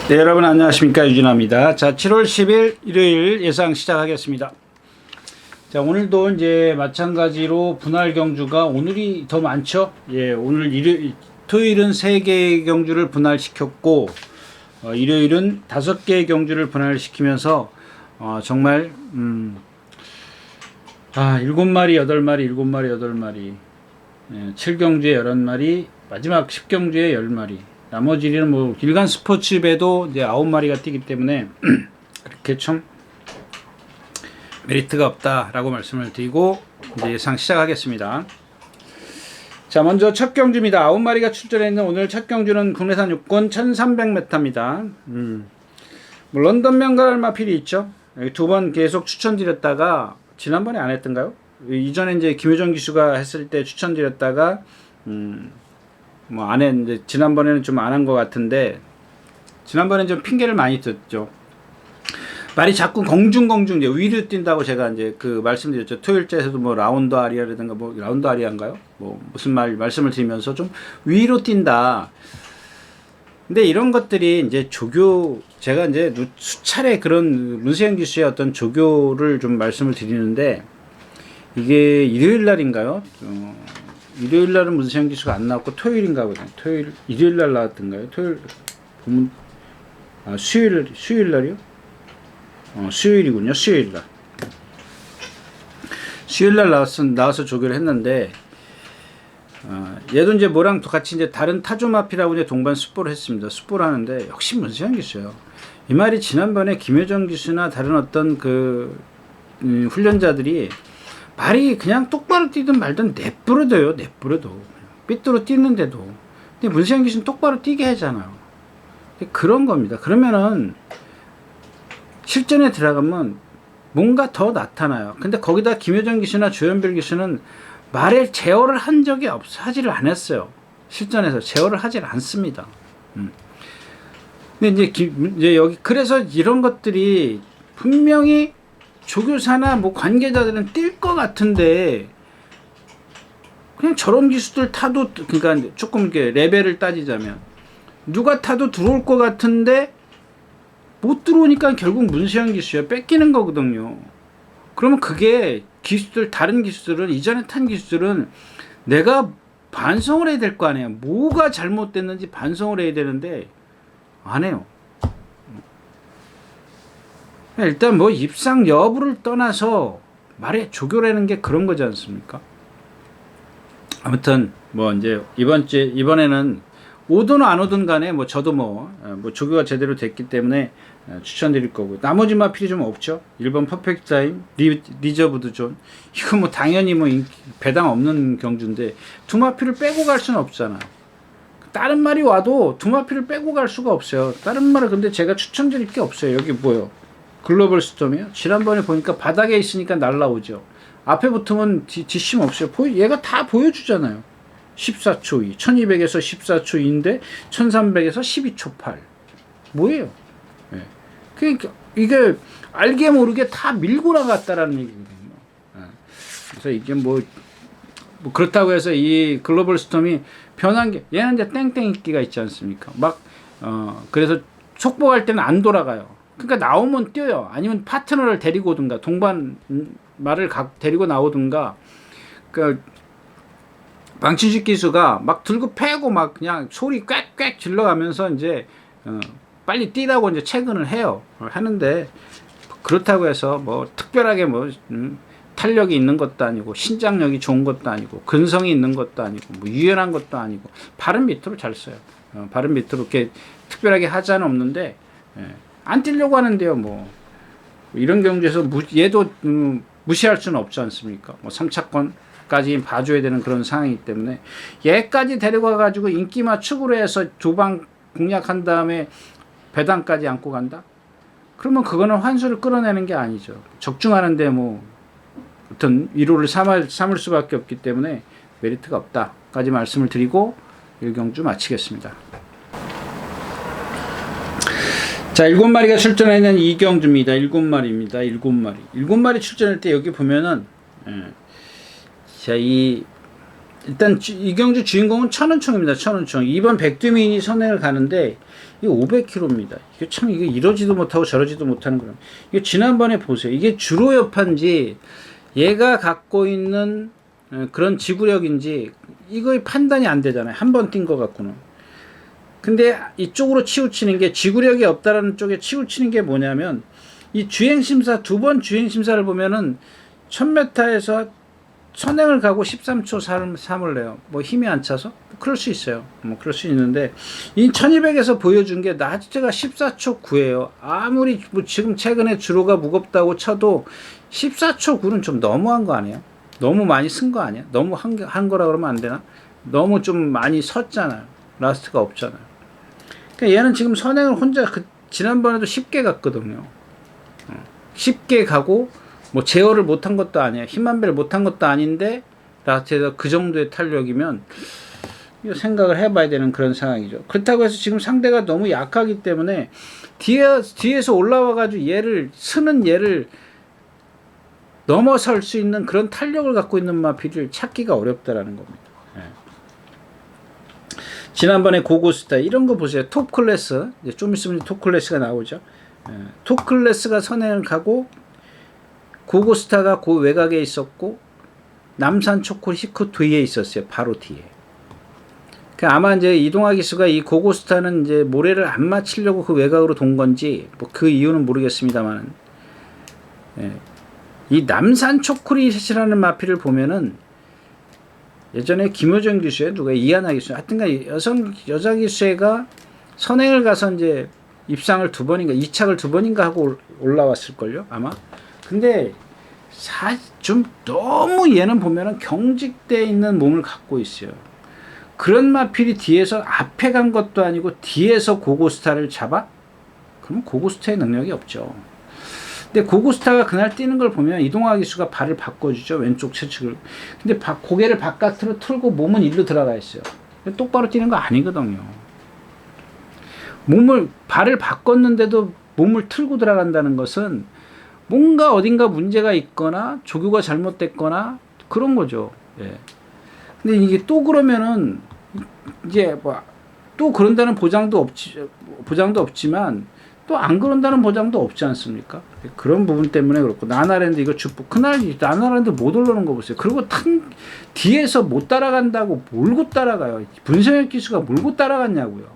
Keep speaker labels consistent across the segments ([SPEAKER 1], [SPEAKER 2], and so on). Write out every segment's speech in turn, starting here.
[SPEAKER 1] 네, 여러분 안녕하십니까, 유진아입니다. 자, 7월 10일 일요일 예상 시작하겠습니다. 자, 오늘도 이제 마찬가지로 분할 경주가 오늘이 더 많죠. 예, 오늘 토요일은 3개의 경주를 분할시켰고, 일요일은 5개의 경주를 분할시키면서 정말 7마리, 8마리, 7마리, 8마리, 7경주에 11마리, 마지막 10경주에 10마리, 나머지는 뭐 일간 스포츠배도 이제 9마리가 뛰기 때문에 그렇게 좀 메리트가 없다라고 말씀을 드리고 이제 예상 시작하겠습니다. 자, 먼저 첫 경주입니다. 9마리가 출전했는 오늘 첫 경주는 국내산 육군 1300m입니다. 뭐 런던 명가알마필이 있죠. 2번 계속 추천드렸다가 지난번에 안 했던가요? 이전에 이제 김효정 기수가 했을 때 추천드렸다가 뭐 안에 이제 지난번에는 좀 안 한 것 같은데 지난번에는 좀 핑계를 많이 줬죠. 말이 자꾸 공중공중 이제 위로 뛴다고 제가 이제 그 말씀드렸죠. 토요일째에서도 뭐 라운드 아리아라든가 뭐 라운드 아리아인가요? 뭐 무슨 말씀을 드리면서 좀 위로 뛴다. 근데 이런 것들이 이제 조교 제가 이제 수차례 그런 문세영 기수의 어떤 조교를 좀 말씀을 드리는데 이게 일요일 날인가요? 일요일 날은 문세영 기수가 안 나왔고 토요일인가 보다. 일요일 날 나왔던가요? 토요일 보면 수요일 날이요? 수요일이군요. 수요일 날. 수요일 날 나와서 조교를 했는데 얘도 이제 뭐랑 같이 이제 다른 타조마피라고 이제 동반 숫보를 했습니다. 숫보를 하는데 역시 문세영 기수요. 이 말이 지난번에 김효정 기수나 다른 어떤 그 훈련자들이 말이 그냥 똑바로 뛰든 말든 내버려둬요. 내버려둬. 삐뚤어 뛰는데도. 근데 문세영 기수는 똑바로 뛰게 하잖아요. 그런 겁니다. 그러면은 실전에 들어가면 뭔가 더 나타나요. 근데 거기다 김효정 기수나 조현별 기수는 말에 제어를 한 적이 하지를 않았어요. 실전에서 제어를 하질 않습니다. 근데 이제 여기 그래서 이런 것들이 분명히 조교사나 뭐 관계자들은 뛸 것 같은데 그냥 저런 기수들 타도 그러니까 조금 이렇게 레벨을 따지자면 누가 타도 들어올 것 같은데 못 들어오니까 결국 문세영 기수야 뺏기는 거거든요. 그러면 그게 기수들 다른 기수들은 이전에 탄 기수들은 내가 반성을 해야 될 거 아니에요. 뭐가 잘못됐는지 반성을 해야 되는데 안 해요. 일단 뭐 입상 여부를 떠나서 말에 조교라는 게 그런 거지 않습니까? 아무튼 뭐 이제 이번에는 오든 안 오든 간에 뭐 저도 뭐 조교가 제대로 됐기 때문에 추천드릴 거고 나머지 마필이 좀 없죠. 1번 퍼펙트 타임, 리저브드 존 이거 뭐 당연히 뭐 배당 없는 경주인데 두 마필을 빼고 갈 수는 없잖아. 다른 말이 와도 두 마필을 빼고 갈 수가 없어요. 다른 말은 근데 제가 추천드릴 게 없어요. 여기 뭐요? 글로벌 스톰이요? 지난번에 보니까 바닥에 있으니까 날라오죠. 앞에 붙으면 뒷심 없어요. 얘가 다 보여주잖아요. 14초 2, 1200에서 14초 2인데 1300에서 12초 8. 뭐예요? 네. 그러니까 이게 알게 모르게 다 밀고 나갔다라는 얘기거든요. 네. 그래서 이게 뭐 그렇다고 해서 이 글로벌 스톰이 변한 게 얘는 이제 땡땡 인기가 있지 않습니까? 막 그래서 속보할 때는 안 돌아가요. 그러니까 나오면 뛰어요. 아니면 파트너를 데리고 오든가 동반 말을 데리고 나오든가. 그러니까 방치식 기수가 막 들고 패고 막 그냥 소리 꽥꽥 질러가면서 이제 빨리 뛰라고 이제 체근을 해요. 하는데 그렇다고 해서 뭐 특별하게 뭐 탄력이 있는 것도 아니고 신장력이 좋은 것도 아니고 근성이 있는 것도 아니고 뭐 유연한 것도 아니고 바른 밑으로 잘 써요. 바른 밑으로 이렇게 특별하게 하자는 없는데 안 뛰려고 하는데요. 뭐 이런 경주에서 얘도 무시할 수는 없지 않습니까? 뭐 3차권까지 봐줘야 되는 그런 상황이기 때문에 얘까지 데려가 가지고 인기 맞추기로 해서 두 방 공략한 다음에 배당까지 안고 간다? 그러면 그거는 환수를 끌어내는 게 아니죠. 적중하는데 뭐 어떤 위로를 삼을 수밖에 없기 때문에 메리트가 없다까지 말씀을 드리고 1경주 마치겠습니다. 자, 7마리가 출전하는 2경주입니다. 7마리입니다. 7마리. 7마리 출전할 때 여기 보면은 자, 이 일단 이경주 주인공은 천운총입니다. 천운총. 이번 백두민이 선행을 가는데 이게 500km입니다. 이게 참 이게 이러지도 못하고 저러지도 못하는 거예요. 이게 지난번에 보세요. 이게 주로 여파인지 얘가 갖고 있는 그런 지구력인지 이거 판단이 안 되잖아요. 한 번 뛴 거 갖고는. 근데 이쪽으로 치우치는 게 지구력이 없다라는 쪽에 치우치는 게 뭐냐면 이 주행심사 두 번 주행심사를 보면은 1000m에서 선행을 가고 13초 3을 내요. 뭐 힘이 안 차서? 그럴 수 있어요. 뭐 그럴 수 있는데 이 1200에서 보여준 게 낮제가 14초 9예요. 아무리 뭐 지금 최근에 주로가 무겁다고 쳐도 14초 9는 좀 너무한 거 아니에요? 너무 많이 쓴 거 아니야? 너무 한 거라 그러면 안 되나? 너무 좀 많이 섰잖아요. 라스트가 없잖아요. 그러니까 얘는 지금 선행을 혼자 지난번에도 쉽게 갔거든요. 쉽게 가고 뭐 제어를 못한 것도 아니야. 힘만배를 못한 것도 아닌데 라스트에서 그 정도의 탄력이면 생각을 해봐야 되는 그런 상황이죠. 그렇다고 해서 지금 상대가 너무 약하기 때문에 뒤에서 올라와가지고 얘를 쓰는 얘를 넘어설 수 있는 그런 탄력을 갖고 있는 마필을 찾기가 어렵다라는 겁니다. 네. 지난번에 고고스타 이런 거 보세요. 톱 클래스 좀 있으면 톱 클래스가 나오죠. 톱 클래스가 선행을 가고 고고스타가 그 외곽에 있었고 남산 초콜릿이 그 뒤에 있었어요. 바로 뒤에. 그러니까 아마 이제 이동하 기수가 이 고고스타는 이제 모래를 안 맞추려고 그 외곽으로 돈 건지 뭐 그 이유는 모르겠습니다만, 이 남산 초콜릿이라는 마필을 보면은 예전에 김효정 기수에 누가 이하나 기수, 하여튼간 여자 기수가 선행을 가서 이제 입상을 2번인가, 이착을 2번인가 하고 올라왔을걸요, 아마. 근데 좀 너무 얘는 보면은 경직되어 있는 몸을 갖고 있어요. 그런 마필이 뒤에서 앞에 간 것도 아니고 뒤에서 고고스타를 잡아? 그러면 고고스타의 능력이 없죠. 근데 고고스타가 그날 뛰는 걸 보면 이동하 기수가 발을 바꿔주죠. 왼쪽 측을. 근데 고개를 바깥으로 틀고 몸은 일로 들어가 있어요. 똑바로 뛰는 거 아니거든요. 발을 바꿨는데도 몸을 틀고 들어간다는 것은 뭔가 어딘가 문제가 있거나 조교가 잘못됐거나 그런 거죠. 예. 근데 이게 또 그러면은 이제 뭐 또 그런다는 보장도 없지만 또 안 그런다는 보장도 없지 않습니까? 그런 부분 때문에 그렇고 나나랜드 이거 그날 나나랜드 못 올라오는 거 보세요. 그리고 뒤에서 못 따라간다고 몰고 따라가요. 분성혁 기수가 몰고 따라갔냐고요.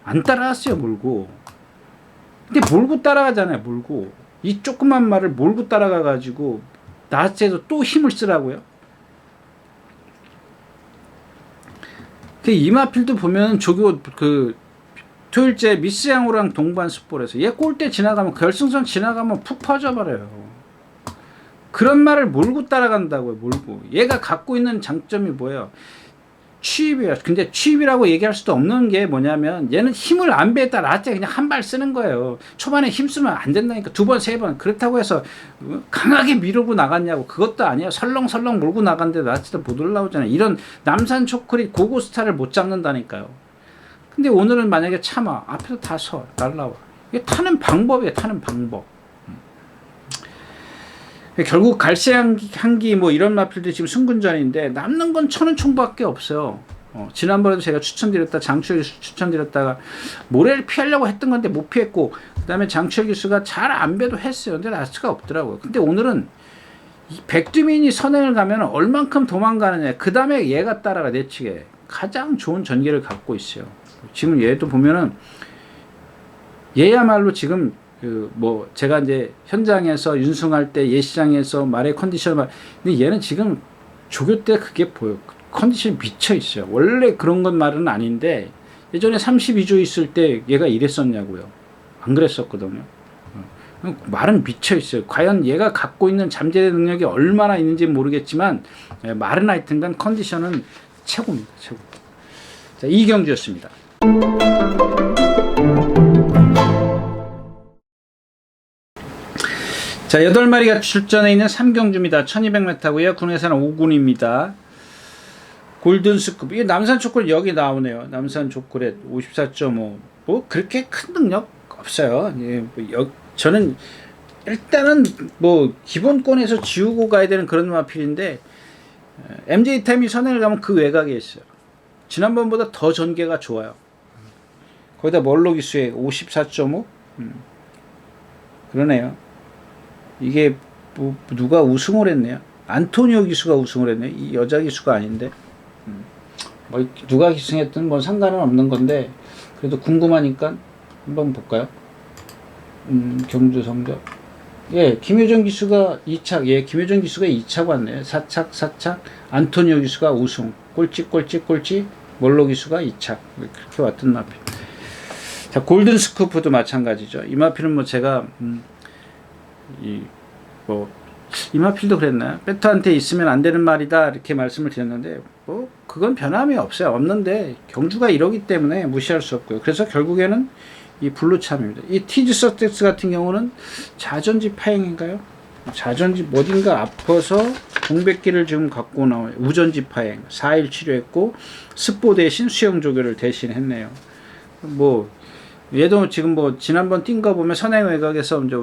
[SPEAKER 1] 안 따라갔어요. 몰고. 근데 몰고 따라가잖아요. 몰고. 이 조그만 말을 몰고 따라가가지고 나한테도 또 힘을 쓰라고요. 이마필도 보면 조교 토요일째 미스양호랑 동반 숯볼에서 얘 골대 지나가면 결승선 지나가면 푹 퍼져버려요. 그런 말을 몰고 따라간다고요. 몰고. 얘가 갖고 있는 장점이 뭐예요? 취입이에요. 근데 취입이라고 얘기할 수도 없는 게 뭐냐면 얘는 힘을 안 배했다 라떼 그냥 한 발 쓰는 거예요. 초반에 힘 쓰면 안 된다니까. 2번, 3번. 그렇다고 해서 강하게 밀고 나갔냐고. 그것도 아니에요. 설렁설렁 몰고 나갔는데 라떼도 못 올라오잖아요. 이런 남산 초콜릿 고고스타를 못 잡는다니까요. 근데 오늘은 만약에 참아. 앞에서 다 서. 날라와. 이게 타는 방법이에요. 타는 방법. 결국 갈새한기 뭐 이런 마필도 지금 승군전인데 남는 건 천운총밖에 없어요. 지난번에도 제가 장추혁 기수 추천드렸다가 모래를 피하려고 했던 건데 못 피했고 그 다음에 장추혁 기수가 잘 안 배도 했어요. 근데 라스트가 없더라고요. 근데 오늘은 이 백두민이 선행을 가면 얼만큼 도망가느냐. 그 다음에 얘가 따라가 내치게 가장 좋은 전개를 갖고 있어요. 지금 얘도 보면은 얘야말로 지금 뭐 제가 이제 현장에서 윤승할 때 예시장에서 말의 컨디션 근데 얘는 지금 조교 때 그게 보여. 컨디션이 미쳐 있어요. 원래 그런 건 말은 아닌데 예전에 32조 있을 때 얘가 이랬었냐고요. 안 그랬었거든요. 말은 미쳐 있어요. 과연 얘가 갖고 있는 잠재의 능력이 얼마나 있는지 모르겠지만 말은 하여튼간 컨디션은 최고입니다. 최고. 자, 이경주였습니다. 자, 8마리가 출전해 있는 3경주입니다. 1200m고요. 군에서는 5군입니다. 골든스쿱. 이게 남산 초콜릿 여기 나오네요. 남산 초콜릿 54.5. 뭐 그렇게 큰 능력 없어요. 예, 저는 일단은 뭐 기본권에서 지우고 가야 되는 그런 마필인데 MJ타임이 선행을 가면 그 외곽에 있어요. 지난번보다 더 전개가 좋아요. 거기다 멀로 기수에 54.5 그러네요. 이게 뭐 누가 우승을 했네요. 안토니오 기수가 우승을 했네요. 이 여자 기수가 아닌데 뭐 누가 기승했든 뭐 상관은 없는 건데 그래도 궁금하니까 한번 볼까요? 경주 성적. 예, 김효정 기수가 2착. 예, 김효정 기수가 2착 왔네요. 4착. 안토니오 기수가 우승. 꼴찌. 멀로 기수가 2착. 그렇게 왔던 마필. 자, 골든 스쿠프도 마찬가지죠. 이 마필은 뭐 제가 이 마필도 그랬나요? 배터한테 있으면 안 되는 말이다 이렇게 말씀을 드렸는데 뭐 그건 변함이 없어요. 없는데 경주가 이러기 때문에 무시할 수 없고요. 그래서 결국에는 이 블루참입니다. 이 티즈 서텍스 같은 경우는 자전지 파행인가요? 자전지 어딘가 아파서 공백기를 지금 갖고 나와요. 우전지 파행 4일 치료했고 습보 대신 수영 조교를 대신 했네요. 뭐 얘도 지금 뭐 지난번 뛴 거 보면 선행 외곽에서 이제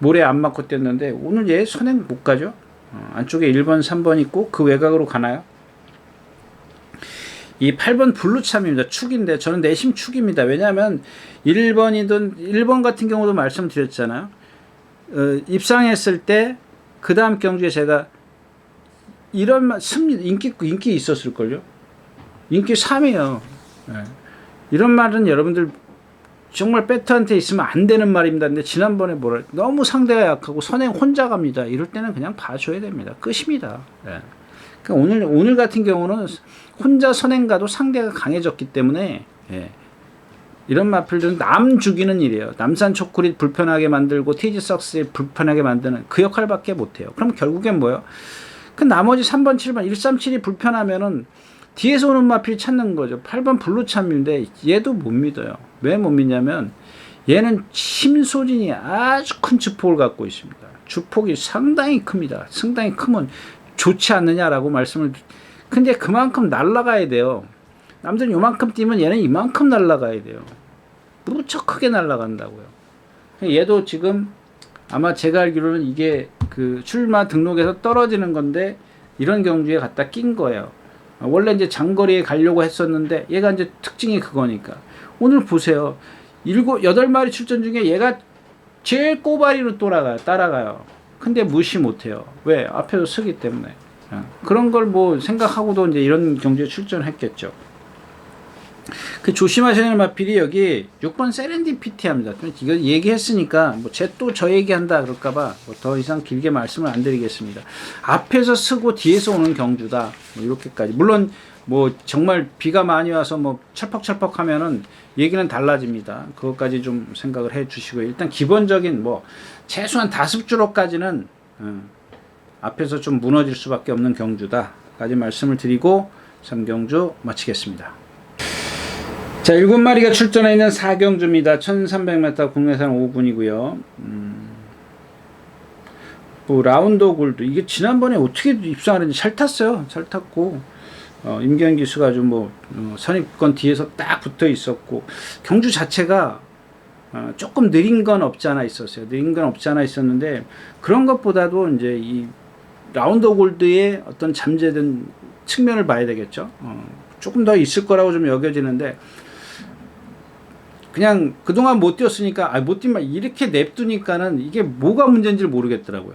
[SPEAKER 1] 모래 안 맞고 뛰었는데 오늘 얘 선행 못 가죠? 안쪽에 1번 3번 있고 그 외곽으로 가나요? 이 8번 블루참입니다. 축인데 저는 내심 축입니다. 왜냐하면 1번 같은 경우도 말씀드렸잖아요. 입상했을 때 그 다음 경주에 제가 이런 인기 있었을걸요. 인기 3이에요. 네. 이런 말은 여러분들 정말 배터한테 있으면 안 되는 말입니다. 근데 지난번에 너무 상대가 약하고 선행 혼자 갑니다. 이럴 때는 그냥 봐줘야 됩니다. 끝입니다. 네. 그러니까 오늘 같은 경우는 혼자 선행 가도 상대가 강해졌기 때문에 예. 이런 마필들은 남 죽이는 일이에요. 남산 초콜릿 불편하게 만들고 티지 석스 불편하게 만드는 그 역할밖에 못해요. 그럼 결국엔 뭐예요? 그 나머지 3번, 7번, 137이 불편하면은 뒤에서 오는 마필 찾는 거죠. 8번 블루참인데 얘도 못 믿어요. 왜 못 믿냐면 얘는 심소진이 아주 큰 주폭을 갖고 있습니다. 주폭이 상당히 큽니다. 상당히 크면 좋지 않느냐라고 말씀을 근데 그만큼 날아가야 돼요. 남들은 요만큼 뛰면 얘는 이만큼 날아가야 돼요. 무척 크게 날아간다고요. 얘도 지금 아마 제가 알기로는 이게 그 출마 등록에서 떨어지는 건데 이런 경주에 갖다 낀 거예요. 원래 이제 장거리에 가려고 했었는데 얘가 이제 특징이 그거니까. 오늘 보세요. 8마리 출전 중에 얘가 제일 꼬바리로 따라가요. 근데 무시 못해요. 왜? 앞에서 서기 때문에. 그런 걸 뭐 생각하고도 이제 이런 경주에 출전했겠죠. 그 조심하셔야 할 마필이 여기 6번 세렌디피티합니다. 이거 얘기했으니까 뭐 또 저 얘기한다 그럴까봐 뭐 더 이상 길게 말씀을 안 드리겠습니다. 앞에서 쓰고 뒤에서 오는 경주다. 뭐 이렇게까지. 물론 뭐 정말 비가 많이 와서 뭐 철퍽철퍽 하면은 얘기는 달라집니다. 그것까지 좀 생각을 해 주시고요. 일단 기본적인 뭐 최소한 5주로까지는 앞에서 좀 무너질 수밖에 없는 경주다까지 말씀을 드리고 3경주 마치겠습니다. 자, 7마리가 출전해 있는 4경주입니다. 1300m 국내산 5군이고요. 뭐 라운드 골드 이게 지난번에 어떻게 입상하는지 잘 탔어요. 잘 탔고 임경 기수가 좀 뭐 선입권 뒤에서 딱 붙어 있었고 경주 자체가 조금 느린 건 없지 않아 있었어요. 느린 건 없지 않아 있었는데 그런 것보다도 이제 이 라운드 골드의 어떤 잠재된 측면을 봐야 되겠죠. 조금 더 있을 거라고 좀 여겨지는데 그냥 그동안 못 뛰었으니까 못 뛰면 이렇게 냅두니까는 이게 뭐가 문제인지를 모르겠더라고요.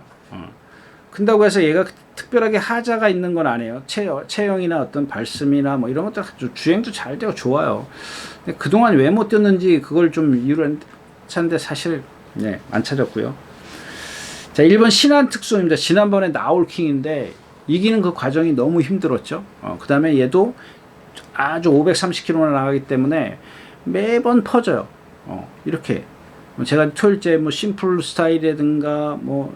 [SPEAKER 1] 큰다고 해서 얘가 특별하게 하자가 있는 건 아니에요. 체형이나 어떤 발심이나 뭐 이런 것들 주행도 잘 되고 좋아요. 근데 그동안 왜 못 뛰었는지 그걸 좀 이유를 찾는데 사실 안 찾았고요. 자, 1번 신한 특수입니다. 지난번에 나올킹인데 이기는 그 과정이 너무 힘들었죠. 그 다음에 얘도 아주 530km나 나가기 때문에 매번 퍼져요. 이렇게 제가 토요일째 뭐 심플 스타일이라든가 뭐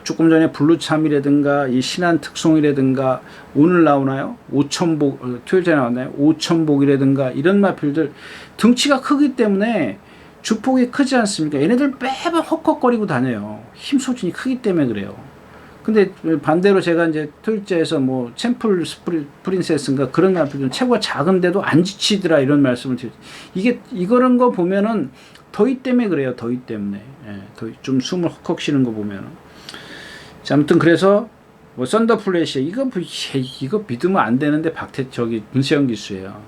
[SPEAKER 1] 조금 전에 블루참이라든가 이 신한 특송이라든가 오늘 나오나요? 5천복 토요일째 나왔나요? 5천복이라든가 이런 마필들 등치가 크기 때문에 주폭이 크지 않습니까? 얘네들 매번 헉헉거리고 다녀요. 힘 소진이 크기 때문에 그래요. 근데 반대로 제가 이제 토요일째에서 뭐 챔플 프린세스인가 그런 마필들은 체구가 작은데도 안 지치더라 이런 말씀을 드렸죠. 이거는 거 보면은 더위 때문에 그래요. 더위 때문에. 더위 좀 숨을 헉헉 쉬는 거 보면은. 자, 아무튼 그래서 뭐 썬더 플래시 이거 이거 믿으면 안 되는데 저기 문세영 기수예요.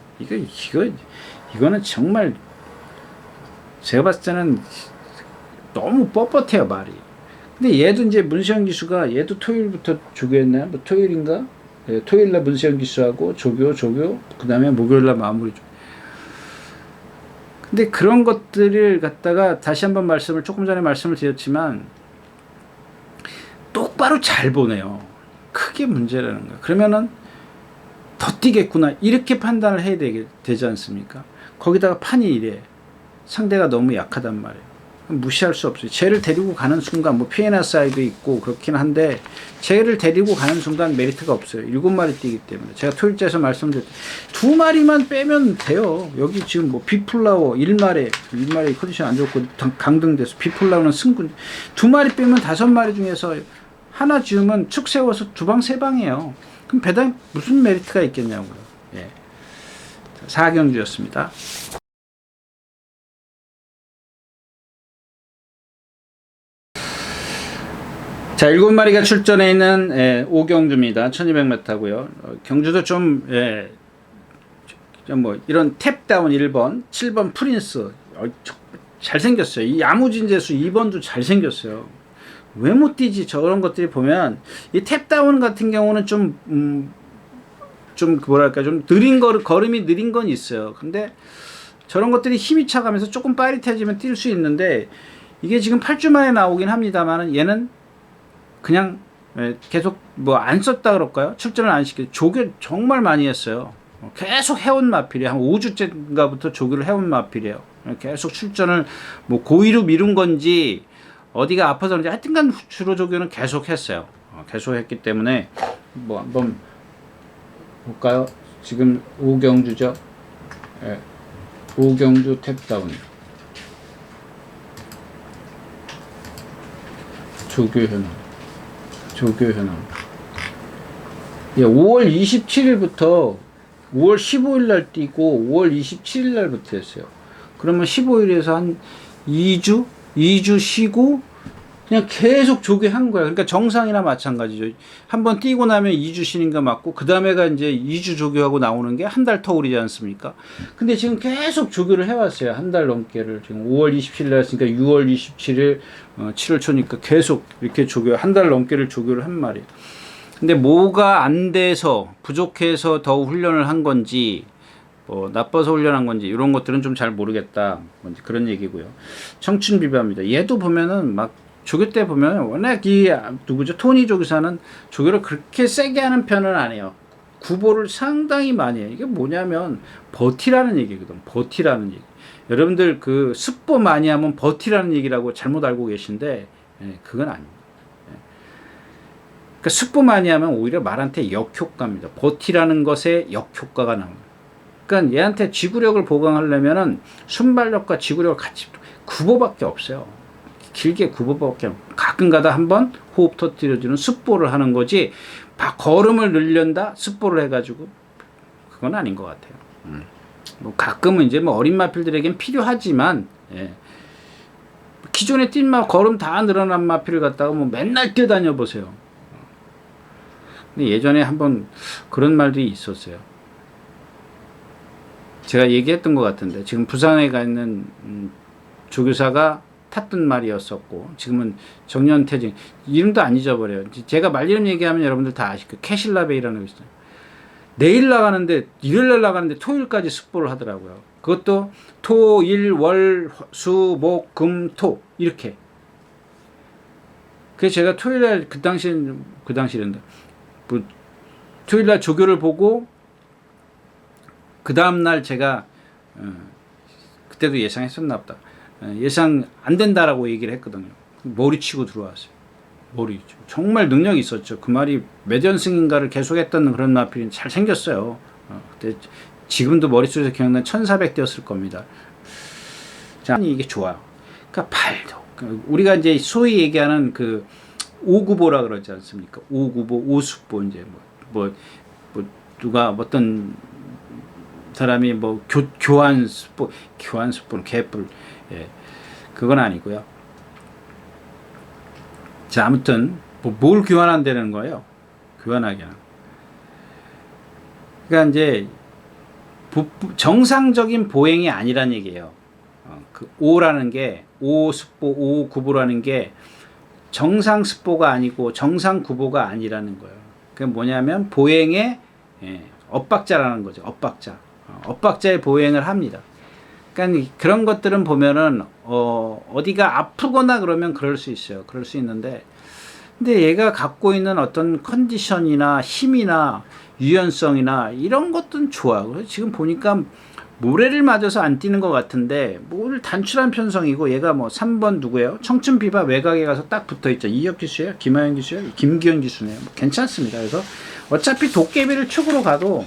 [SPEAKER 1] 이거는 정말 제가 봤을 때는 너무 뻣뻣해요 말이. 근데 얘도 이제 문세영 기수가 얘도 토요일부터 조교했나요? 뭐 토요일인가? 예, 토요일날 문세영 기수하고 조교 그 다음에 목요일날 마무리. 근데 그런 것들을 갖다가 다시 한번 조금 전에 말씀을 드렸지만 똑바로 잘 보내요. 크게 문제라는 거야. 그러면은 더 뛰겠구나 이렇게 판단을 해야 되지 않습니까? 거기다가 판이 이래. 상대가 너무 약하단 말이에요. 무시할 수 없어요. 쟤를 데리고 가는 순간 뭐 피에나 사이도 있고 그렇긴 한데 쟤를 데리고 가는 순간 메리트가 없어요. 7마리 뛰기 때문에. 제가 토요일째에서 말씀드렸죠. 2마리만 빼면 돼요. 여기 지금 뭐 비플라워 1마리 컨디션 안 좋고 강등돼서 비플라워는 승군 2마리 빼면 5마리 중에서 하나 지우면 축 세워서 2방 3방이에요. 그럼 배당 무슨 메리트가 있겠냐고요. 예. 4경주였습니다. 자, 7마리가 출전해 있는 5경주입니다. 1200m고요. 경주도 좀 뭐 이런 탭다운 1번, 7번 프린스 잘생겼어요. 이 야무진재수 2번도 잘생겼어요. 왜 못 뛰지? 저런 것들이 보면 이 탭다운 같은 경우는 좀 뭐랄까 좀 걸음이 느린 건 있어요. 근데 저런 것들이 힘이 차가면서 조금 빠릿해지면 뛸 수 있는데 이게 지금 8주 만에 나오긴 합니다만은 얘는 그냥 계속 뭐 안 썼다 그럴까요? 출전을 안 시켜. 조교 정말 많이 했어요. 계속 해온 마필이에요. 한 5주째인가부터 조교를 해온 마필이에요. 계속 출전을 뭐 고의로 미룬 건지 어디가 아파서 그런지 하여튼간 주로 조교는 계속 했어요. 계속 했기 때문에 뭐 한번 볼까요? 지금 5경주죠. 5경주 탭다운 조교 현황. 예, 5월 27일부터 5월 15일 날 뛰고 5월 27일 날부터 했어요. 그러면 15일에서 한 2주 쉬고 그냥 계속 조교한 거야. 그러니까 정상이나 마찬가지죠. 한번 뛰고 나면 2주 쉬는 거 맞고 그 다음에가 이제 2주 조교하고 나오는 게 한 달 터울이지 않습니까? 근데 지금 계속 조교를 해왔어요. 한 달 넘게를. 지금 5월 27일 날 했으니까 6월 27일 7월 초니까 계속 이렇게 한 달 넘게를 조교를 한 말이에요. 근데 뭐가 안 돼서 부족해서 더 훈련을 한 건지 뭐 나빠서 훈련한 건지 이런 것들은 좀 잘 모르겠다. 그런 얘기고요. 청춘 비바입니다. 얘도 보면은 막 조교 때 보면 워낙 토니 조교사는 조교를 그렇게 세게 하는 편은 아니에요. 구보를 상당히 많이 해요. 이게 뭐냐면 버티라는 얘기거든. 버티라는 얘기. 여러분들 그 습보 많이 하면 버티라는 얘기라고 잘못 알고 계신데 그건 아닙니다. 그러니까 습보 많이 하면 오히려 말한테 역효과입니다. 버티라는 것에 역효과가 나옵니다. 그러니까 얘한테 지구력을 보강하려면은 순발력과 지구력을 같이 구보밖에 없어요. 길게 구보밖에 가끔가다 한번 호흡 터뜨려주는 습보를 하는 거지 걸음을 늘린다 습보를 해가지고 그건 아닌 것 같아요. 뭐 가끔은 이제 뭐 어린 마필들에겐 필요하지만 기존에 뛴 걸음 다 늘어난 마필을 갖다가 뭐 맨날 뛰어다녀 보세요. 근데 예전에 한번 그런 말들이 있었어요. 제가 얘기했던 것 같은데 지금 부산에 가 있는 조교사가 탔던 말이었었고 지금은 정년퇴직 이름도 안 잊어버려요. 제가 말 이름 얘기하면 여러분들 다 아실 거예요. 캐실라베이라는 거 있어요. 내일 나가는데 일요일날 나가는데 토요일까지 습보를 하더라고요. 그것도 토, 일, 월, 수, 목, 금, 토 이렇게. 그래서 제가 토요일날 그 당시인데 뭐 토요일날 조교를 보고 그 다음날 제가 그때도 예상했었나 보다. 예상 안 된다라고 얘기를 했거든요. 머리치고 들어왔어요. 머리치고. 정말 능력이 있었죠. 그 말이 몇 연승인가를 계속했던 그런 마필이 잘생겼어요. 그때 지금도 머릿속에서 기억나는 1400 뛰었을 겁니다. 자, 이게 좋아요. 그러니까 팔도. 우리가 이제 소위 얘기하는 그 오구보라 그러지 않습니까? 오구보, 오숙보 이제 뭐 누가 어떤 사람이 뭐 교환 스포는 개뿔. 그건 아니고요. 자, 아무튼 뭘 교환한다는 거예요? 교환하기는. 그러니까 이제 정상적인 보행이 아니란 얘기예요. 그 5라는 게 5습보, 5구보라는 게 정상 습보가 아니고 정상 구보가 아니라는 거예요. 그게 뭐냐면 보행의 엇박자라는 거죠. 엇박자. 엇박자의 보행을 합니다. 그러니까 그런 것들은 보면은 어디가 아프거나 그러면 그럴 수 있어요. 그럴 수 있는데, 근데 얘가 갖고 있는 어떤 컨디션이나 힘이나 유연성이나 이런 것들은 좋아. 지금 보니까 모래를 맞아서 안 뛰는 것 같은데 뭘 단출한 편성이고, 얘가 뭐 3번 누구예요? 청춘비바 외곽에 가서 딱 붙어있죠. 이혁 기수예요? 김하영 기수예요? 김기현 기수네요. 뭐 괜찮습니다. 그래서 어차피 도깨비를 축으로 가도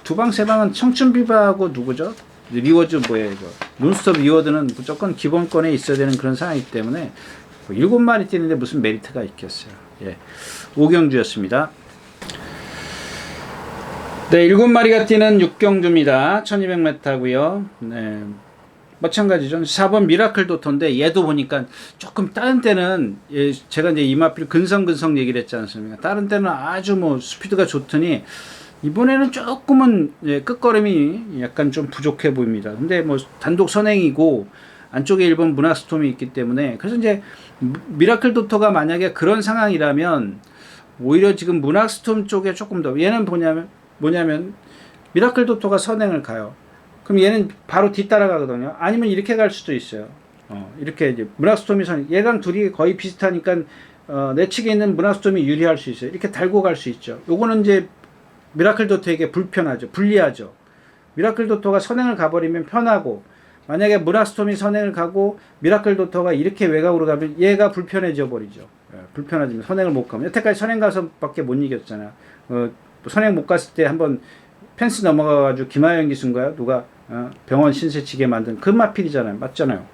[SPEAKER 1] 두방 세방은 청춘비바하고 누구죠? 리워즈 뭐예요 이거? 논스톱 리워드는 무조건 기본권에 있어야 되는 그런 상황이기 때문에 7마리 뛰는데 무슨 메리트가 있겠어요. 예, 오경주였습니다. 네, 7마리가 뛰는 육경주입니다. 1200m고요. 네, 마찬가지죠. 4번 미라클 도토인데 얘도 보니까 조금 다른 때는 제가 이제 이마필 근성근성 얘기를 했지 않습니까? 다른 때는 아주 뭐 스피드가 좋더니 이번에는 조금은 끝걸음이 약간 좀 부족해 보입니다. 근데 뭐 단독 선행이고 안쪽에 1번 문학스톰이 있기 때문에, 그래서 이제 미라클 도토가 만약에 그런 상황이라면 오히려 지금 문학스톰 쪽에 조금 더, 얘는 뭐냐면 미라클 도토가 선행을 가요. 그럼 얘는 바로 뒤따라가거든요. 아니면 이렇게 갈 수도 있어요. 이렇게 이제 문학스톰이 선행, 얘랑 둘이 거의 비슷하니까 내측에 있는 문학스톰이 유리할 수 있어요. 이렇게 달고 갈 수 있죠. 요거는 이제 미라클 도토에게 불편하죠. 불리하죠. 미라클 도토가 선행을 가버리면 편하고, 만약에 문학스톰이 선행을 가고 미라클 도토가 이렇게 외곽으로 가면 얘가 불편해져 버리죠. 불편하지만 선행을 못 가면, 여태까지 선행 가서 밖에 못 이겼잖아. 선행 못 갔을 때 한번 펜스 넘어가가지고 김하영 기수인가요? 누가 병원 신세치게 만든 그 마필이잖아요. 맞잖아요.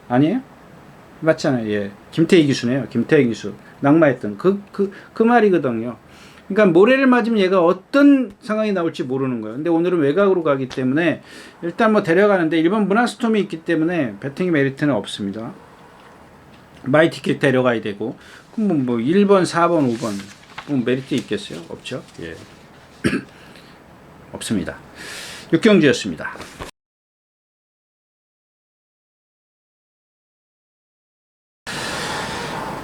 [SPEAKER 1] 아니에요? 맞잖아요. 예, 김태희 기수네요. 김태희 기수 낙마했던 그 말이거든요. 그러니까 모래를 맞으면 얘가 어떤 상황이 나올지 모르는 거예요. 근데 오늘은 외곽으로 가기 때문에 일단 뭐 데려가는데 1번 문학스톰이 있기 때문에 배팅의 메리트는 없습니다. 마이티켓 데려가야 되고, 그럼 뭐 1번, 4번, 5번 뭐 메리트 있겠어요? 없죠? 예. 없습니다. 육경주였습니다.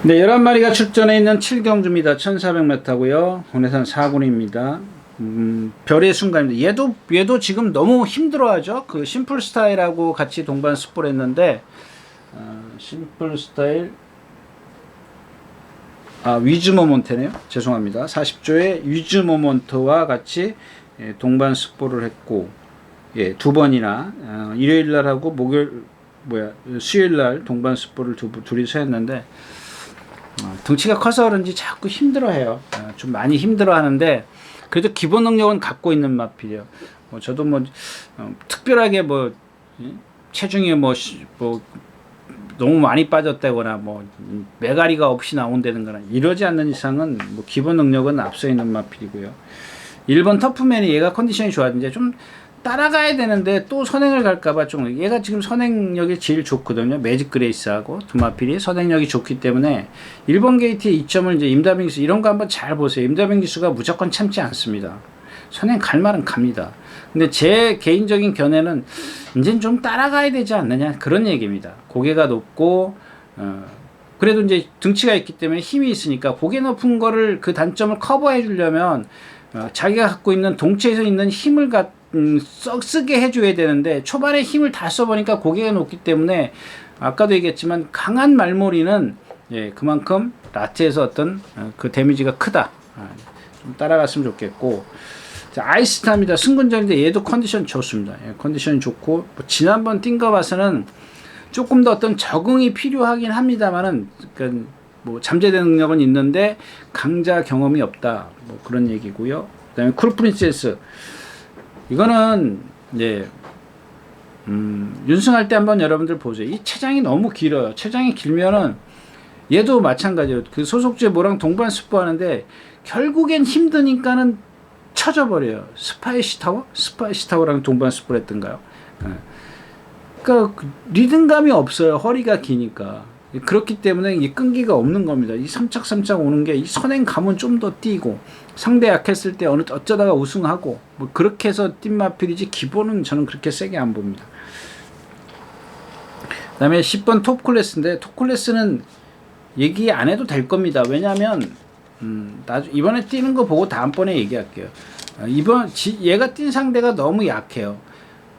[SPEAKER 1] 네, 11마리가 출전해 있는 7경주입니다. 1400m고요. 혼해산 4군입니다. 별의 순간입니다. 얘도 지금 너무 힘들어하죠. 그 심플 스타일하고 같이 동반 습보를 했는데, 심플 스타일, 위즈 모먼트네요. 죄송합니다. 40조의 위즈 모먼트와 같이 동반 습보를 했고, 예, 2번이나 일요일 날하고 수요일 날 동반 습보를 둘이서 했는데, 덩치가 커서 그런지 자꾸 힘들어해요. 좀 많이 힘들어하는데 그래도 기본 능력은 갖고 있는 마필이에요. 저도 특별하게 체중이 너무 많이 빠졌다거나 메가리가 없이 나온다거나 이러지 않는 이상은 기본 능력은 앞서 있는 마필이고요. 1번 터프맨이 얘가 컨디션이 좋았는데 좀 따라가야 되는데 또 선행을 갈까봐 좀, 얘가 지금 선행력이 제일 좋거든요. 매직 그레이스하고 두 마필이 선행력이 좋기 때문에 1번 게이트의 이점을 이제 임다빈 기수, 이런 거 한번 잘 보세요. 임다빈 기수가 무조건 참지 않습니다. 선행 갈 말은 갑니다. 근데 제 개인적인 견해는 이제는 좀 따라가야 되지 않느냐, 그런 얘기입니다. 고개가 높고 그래도 이제 등치가 있기 때문에 힘이 있으니까 고개 높은 거를, 그 단점을 커버해 주려면 자기가 갖고 있는 동체에서 있는 힘을 쓰게 해줘야 되는데, 초반에 힘을 다 써보니까 고개가 높기 때문에 아까도 얘기했지만 강한 말머리는 그만큼 라트에서 어떤 그 데미지가 크다. 좀 따라갔으면 좋겠고. 자, 아이스타입니다. 승근전인데 얘도 컨디션 좋습니다. 컨디션이 좋고, 지난번 뛴 거 봐서는 조금 더 어떤 적응이 필요하긴 합니다만은, 그러니까 잠재된 능력은 있는데 강자 경험이 없다. 그런 얘기고요. 그다음에 쿨 프린세스, 이거는 윤승할 때 한번 여러분들 보세요. 이 체장이 너무 길어요. 체장이 길면은 얘도 마찬가지로 그 소속주에 뭐랑 동반 습보하는데 결국엔 힘드니까는 쳐져 버려요. 스파이시타워랑 동반 습보를 했던가요? 그러니까 리듬감이 없어요. 허리가 기니까. 그렇기 때문에 이 끈기가 없는 겁니다. 이 삼착 오는 게 이 선행 가면 좀 더 뛰고 상대 약했을 때 어쩌다가 우승하고 뭐 그렇게 해서 뛴 마필이지 기본은 저는 그렇게 세게 안 봅니다. 그 다음에 10번 톱클래스인데 톱클래스는 얘기 안 해도 될 겁니다. 왜냐하면 이번에 뛰는 거 보고 다음번에 얘기할게요. 얘가 뛴 상대가 너무 약해요.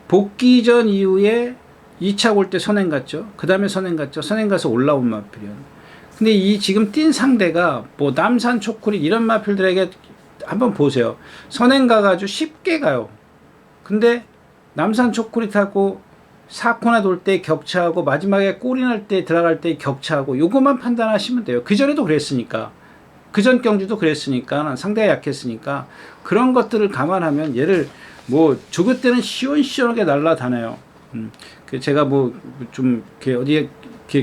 [SPEAKER 1] 복귀 전 이후에 2차 올 때 선행 갔죠. 그 다음에 선행 갔죠. 선행 가서 올라온 마필이요. 근데 이 지금 뛴 상대가 뭐 남산 초콜릿 이런 마필들에게 한번 보세요. 선행 가가지고 쉽게 가요. 근데 남산 초콜릿하고 4코나 돌 때 격차하고 마지막에 골이 날 때 들어갈 때 격차하고 요것만 판단하시면 돼요. 그전에도 그랬으니까. 그전 경주도 그랬으니까 상대가 약했으니까 그런 것들을 감안하면 얘를 뭐 조교 때는 시원시원하게 날라다녀요. 제가 뭐 좀 어디에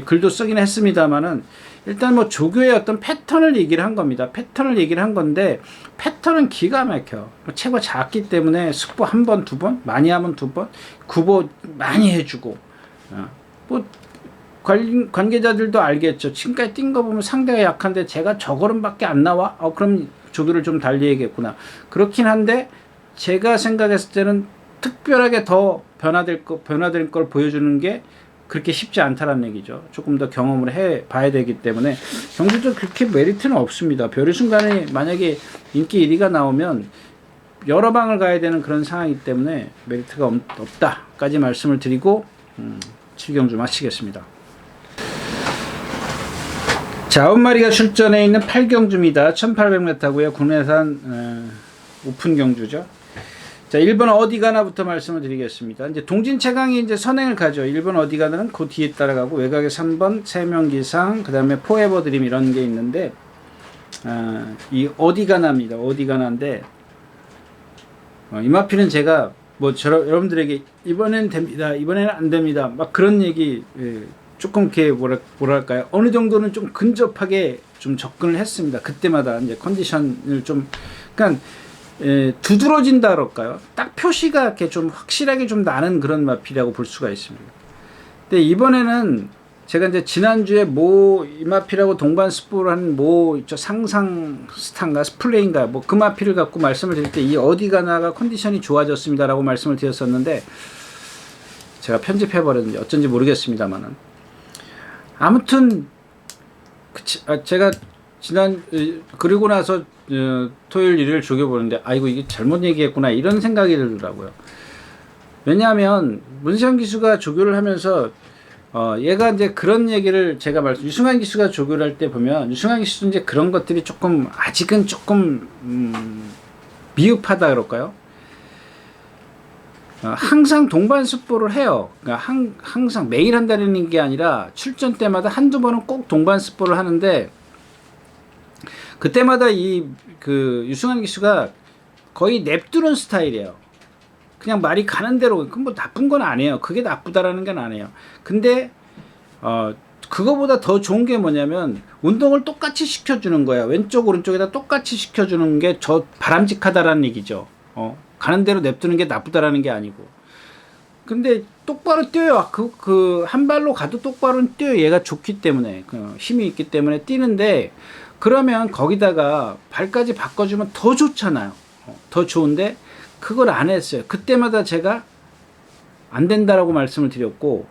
[SPEAKER 1] 글도 쓰긴 했습니다만은 일단 뭐 조교의 어떤 패턴을 얘기를 한 겁니다. 패턴을 얘기를 한 건데 패턴은 기가 막혀. 체가 작기 때문에 숙보 한 번, 두 번, 많이 하면 두 번, 구보 많이 해주고 뭐 관계자들도 알겠죠. 지금까지 뛴 거 보면 상대가 약한데 제가 저 걸음밖에 안 나와? 그럼 조교를 좀 달리 해야겠구나. 그렇긴 한데 제가 생각했을 때는 특별하게 더 변화될 걸 보여주는 게 그렇게 쉽지 않다는 얘기죠. 조금 더 경험을 해 봐야 되기 때문에 경주도 그렇게 메리트는 없습니다. 별의 순간에 만약에 인기 1위가 나오면 여러 방을 가야 되는 그런 상황이기 때문에 메리트가 없다까지 말씀을 드리고 7경주 마치겠습니다. 자, 9마리가 출전해 있는 8경주입니다. 1800m고요. 국내산 오픈 경주죠. 자, 1번 어디 가나부터 말씀을 드리겠습니다. 이제 동진 최강이 이제 선행을 가죠. 1번 어디 가나는 그 뒤에 따라가고 외곽에 3번 세명기상, 그 다음에 포에버 드림 이런 게 있는데 이 어디 가나입니다. 어디 가나인데 이 마필은 제가 뭐 여러분들에게 이번엔 됩니다. 이번에는 안 됩니다. 막 그런 얘기 조금 이렇게 뭐랄까요? 어느 정도는 좀 근접하게 좀 접근을 했습니다. 그때마다 이제 컨디션을 좀 그러니까 두드러진다 그럴까요? 딱 표시가 이렇게 좀 확실하게 좀 나는 그런 마필이라고 볼 수가 있습니다. 근데 이번에는 제가 이제 지난주에 이 마필하고 동반 스포를 한 상상 스타인가 스플레인가 뭐 그 마필을 갖고 말씀을 드릴 때 이 어디 가나가 컨디션이 좋아졌습니다라고 말씀을 드렸었는데 제가 편집해버렸는데 어쩐지 모르겠습니다만은 아무튼 제가 그리고 나서 토요일 일요일 조교보는데 아이고 이게 잘못 얘기했구나 이런 생각이 들더라고요. 왜냐하면 문세영 기수가 조교를 하면서 얘가 이제 그런 얘기를 제가 유승환 기수가 조교를 할 때 보면 유승환 기수도 이제 그런 것들이 조금 아직은 조금 미흡하다 그럴까요? 항상 동반 스포를 해요. 그러니까 항상 매일 한다는 게 아니라 출전 때마다 한두 번은 꼭 동반 스포를 하는데 그때마다 유승환 기수가 거의 냅두는 스타일이에요. 그냥 말이 가는 대로, 그건 뭐 나쁜 건 아니에요. 그게 나쁘다라는 건 아니에요. 근데, 그거보다 더 좋은 게 뭐냐면, 운동을 똑같이 시켜주는 거야. 왼쪽, 오른쪽에다 똑같이 시켜주는 게 바람직하다라는 얘기죠. 가는 대로 냅두는 게 나쁘다라는 게 아니고. 근데 똑바로 뛰어요. 한 발로 가도 똑바로 뛰어요. 얘가 좋기 때문에, 힘이 있기 때문에 뛰는데, 그러면 거기다가 발까지 바꿔주면 더 좋잖아요. 더 좋은데 그걸 안 했어요. 그때마다 제가 안 된다라고 말씀을 드렸고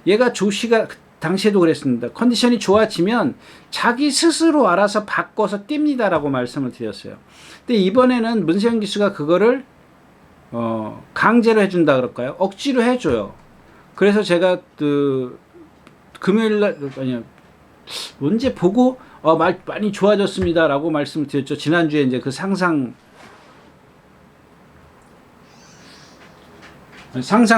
[SPEAKER 1] 얘가 조시가 당시에도 그랬습니다. 컨디션이 좋아지면 자기 스스로 알아서 바꿔서 뜁니다라고 말씀을 드렸어요. 근데 이번에는 문세영 기수가 그거를 강제로 해준다 그럴까요? 억지로 해줘요. 그래서 제가 금요일날 언제 보고 많이 좋아졌습니다라고 말씀을 드렸죠. 지난주에 이제 그 상상